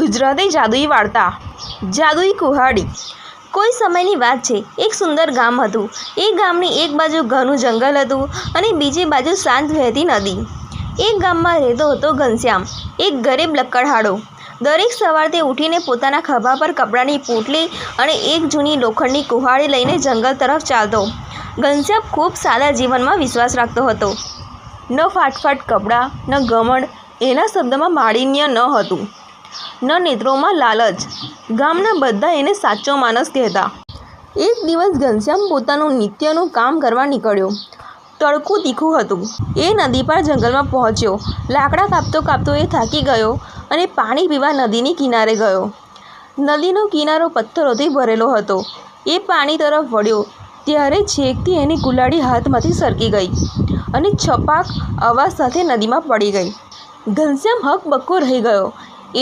ગુજરાતી જાદુઈ વાર્તા જાદુઈ કુહાડી। કોઈ સમયની વાત છે। એક સુંદર ગામ હતું। એ ગામની એક બાજુ ઘનું જંગલ હતું અને બીજી બાજુ શાંત વહેતી નદી। એ ગામમાં રહેતો હતો ઘનશ્યામ, એક ગરીબ લક્કડહાડો। દરેક સવારે તે ઉઠીને પોતાના ખભા પર કપડાની પોટલી અને એક જૂની લોખંડની કુહાડી લઈને જંગલ તરફ ચાલતો। ઘનશ્યામ ખૂબ સાદા જીવનમાં વિશ્વાસ રાખતો હતો। ન ફાટફાટ કપડાં, ન ઘમંડ, એના શબ્દમાં માળિન્ય ન હતું, ન નેત્રોમાં લાલચ। ગામના બધા એને સાચો માણસ કહેતા। એક દિવસ ઘનશ્યામ પોતાનું નિત્યનું કામ કરવા નીકળ્યો। તડકું તીખું હતું। એ નદી પર જંગલમાં પહોંચ્યો। લાકડા કાપતો કાપતો એ થાકી ગયો અને પાણી પીવા નદીની કિનારે ગયો। નદીનો કિનારો પથ્થરોથી ભરેલો હતો। એ પાણી તરફ વળ્યો ત્યારે છેકથી એની કુલાડી હાથમાંથી સરકી ગઈ અને છપાક અવાજ સાથે નદીમાં પડી ગઈ। ઘનશ્યામ હકબક્કો રહી ગયો।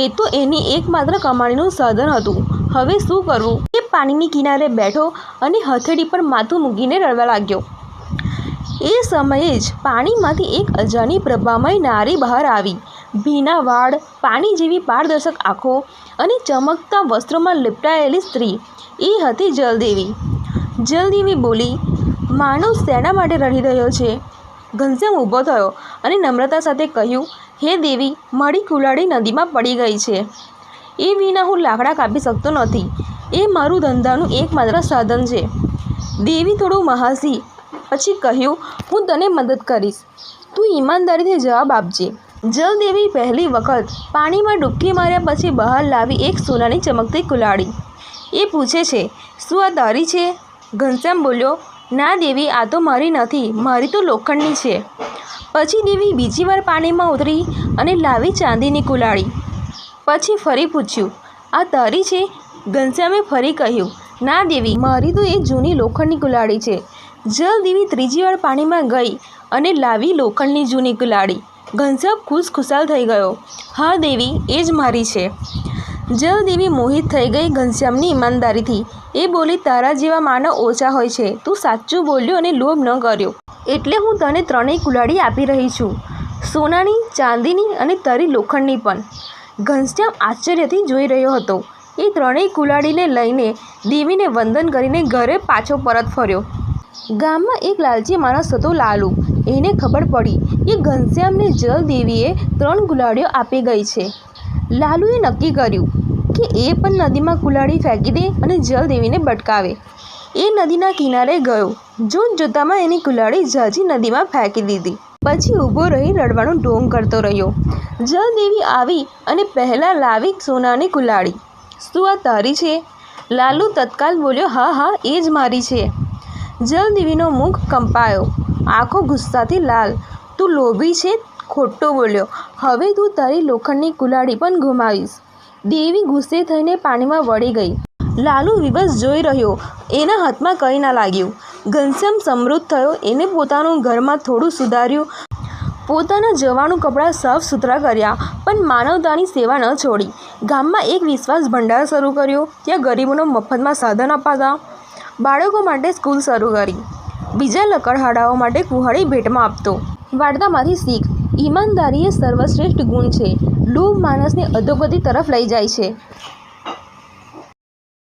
એ તો એની એકમાત્ર કમાણીનું સાધન હતું। હવે શું કરવું? એ પાણીની કિનારે બેઠો અને હથેળી પર માથું મૂકીને રડવા લાગ્યો। એ સમયે જ પાણીમાંથી એક અજાણી પ્રભામય નારી બહાર આવી। ભીના વાળ, પાણી જેવી પારદર્શક આંખો અને ચમકતા વસ્ત્રોમાં લપેટાયેલી સ્ત્રી એ હતી જલદેવી। જલદેવી બોલી, માનવ શેના માટે રડી રહ્યો છે? ઘનશ્યામ ઊભો થયો અને નમ્રતા સાથે કહ્યું, હે દેવી, મારી કુલાડી નદીમાં પડી ગઈ છે। એ વિના હું લાકડા કાપી શકતો નથી। એ મારું ધંધાનું એકમાત્ર સાધન છે। દેવી થોડું મહાસી પછી કહ્યું, હું તને મદદ કરીશ, તું ઈમાનદારીથી જવાબ આપજે। જલદેવી પહેલી વખત પાણીમાં ડૂબકી માર્યા પછી બહાર લાવી એક સોનાની ચમકતી કુલાડી। એ પૂછે છે, શું આ તારી છે? ઘનશ્યામ બોલ્યો, ના દેવી, આ તો મારી નથી, મારી તો લોખંડની છે। પછી દેવી બીજી વાર પાણીમાં ઉતરી અને લાવી ચાંદીની કુલાડી। પછી ફરી પૂછ્યું, આ તારી છે? ઘનશ્યામે ફરી કહ્યું, ના દેવી, મારી તો એ જૂની લોખંડની કુલાડી છે। જલદેવી ત્રીજી વાર પાણીમાં ગઈ અને લાવી લોખંડની જૂની કુલાડી। ઘનશ્યામ ખુશખુશાલ થઈ ગયો। હા દેવી, એ જ મારી છે। જલદેવી મોહિત થઈ ગઈ ઘનશ્યામની ઈમાનદારીથી। એ બોલી, તારા જેવા માનવ ઓછા હોય છે। તું સાચું બોલ્યો અને લોભ ન કર્યો, એટલે હું તને ત્રણેય કુલાડી આપી રહી છું, સોનાની, ચાંદીની અને તારી લોખંડની પણ। ઘનશ્યામ આશ્ચર્યથી જોઈ રહ્યો હતો। એ ત્રણેય કુલાડીને લઈને દેવીને વંદન કરીને ઘરે પાછો પરત ફર્યો। ગામમાં એક લાલચી માણસ હતો, લાલુ। એને ખબર પડી કે ઘનશ્યામને જલદેવીએ 3 કુલાડીઓ આપી ગઈ છે। લાલુએ નક્કી કર્યું કે એ પણ નદીમાં કુલાડી ફેંકી દે અને જલદેવીને બટકાવે। એ નદીના કિનારે ગયો। જોતજોતામાં એની કુલાડી ઝાઝી નદીમાં ફેંકી દીધી। પછી ઊભો રહી રડવાનું ઢોંગ કરતો રહ્યો। જલદેવી આવી અને પહેલાં લાવી સોનાની કુલાડી। શું આ તારી છે? લાલુ તત્કાલ બોલ્યો, હા હા, એ જ મારી છે। જલદેવીનો મુખ કંપાયો, આંખો ગુસ્સાથી લાલ। તું લોભી છે, ખોટું બોલ્યો। હવે તું તારી લોખંડની કુલાડી પણ ગુમાવીશ। દેવી ગુસ્સે થઈને પાણીમાં વળી ગઈ। લાલુ વિવશ જોઈ રહ્યો, એના હાથમાં કંઈ ના લાગ્યું। ઘનશ્યામ સમૃદ્ધ થયો। એને પોતાનું ઘરમાં થોડું સુધાર્યું, પોતાના જવાનું કપડાં સાફ સુથરા કર્યા, પણ માનવતાની સેવા ન છોડી। ગામમાં એક વિશ્વાસ ભંડાર શરૂ કર્યો। ત્યાં ગરીબોને મફતમાં સાધન અપાતા। બાળકો માટે સ્કૂલ શરૂ કરી। બીજા લકડહાડાઓ માટે કુહાડી ભેટમાં આપતો। વાર્તામાંથી શીખ, ઈમાનદારી એ સર્વશ્રેષ્ઠ ગુણ છે। લોભ માણસને અધોગતિ તરફ લઈ જાય છે।